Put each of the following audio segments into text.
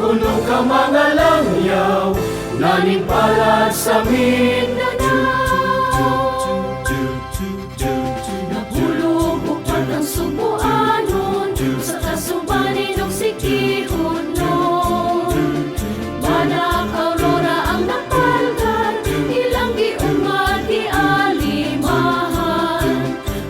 puno ka mga langyaw, naningpalad sa Nagulog upat ang subuanon, sa kasubanin og sikihon nun. Banak Aurora ang napalgan, ilang giungat gialimahan.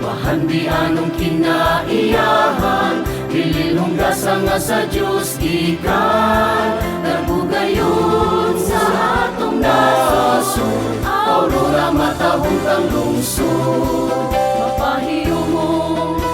Mahandi anong kinaiyahan, pililonggasan nga sa Diyos gikan. Nabugayon sa atong nasod, Aurora matahong kang lungsod. Mapahiyo mo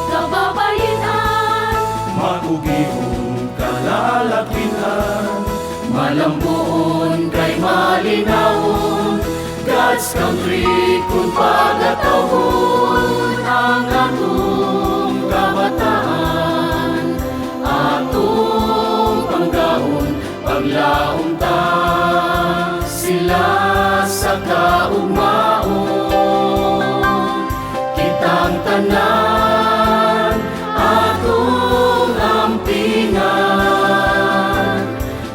kababayenan, Magugihong kalalakihan, malambuon kay malinawon. God's country kung pagatawon ang atong kabataan, atong panggaon paglaom ta sila sa kaugmaon. Kitang tanan atong ampingan,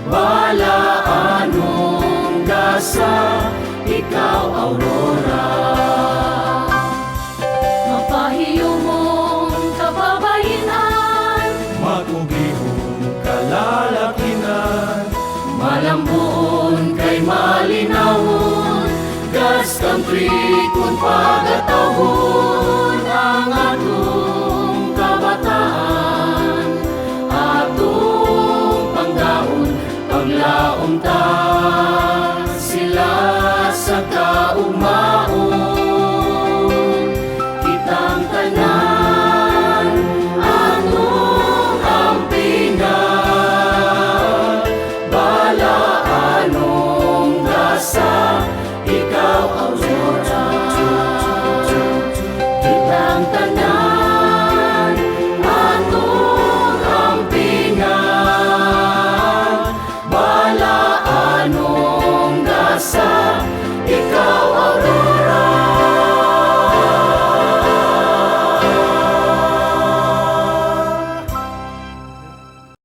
balaanong gasa ikaw Aurora. Mapahiyo mong kababayenan, magugihong kalalakihan, malambuon kay malinawon. God's country kung pagatawon ang atong kabataan, atong panggaon paglaom ta sila sa kaugmaon. Kitang tanan atong ampingan, balaanong gasa ikaw Aurora. Kitang tanan atong ampingan, balaanong gasa ikaw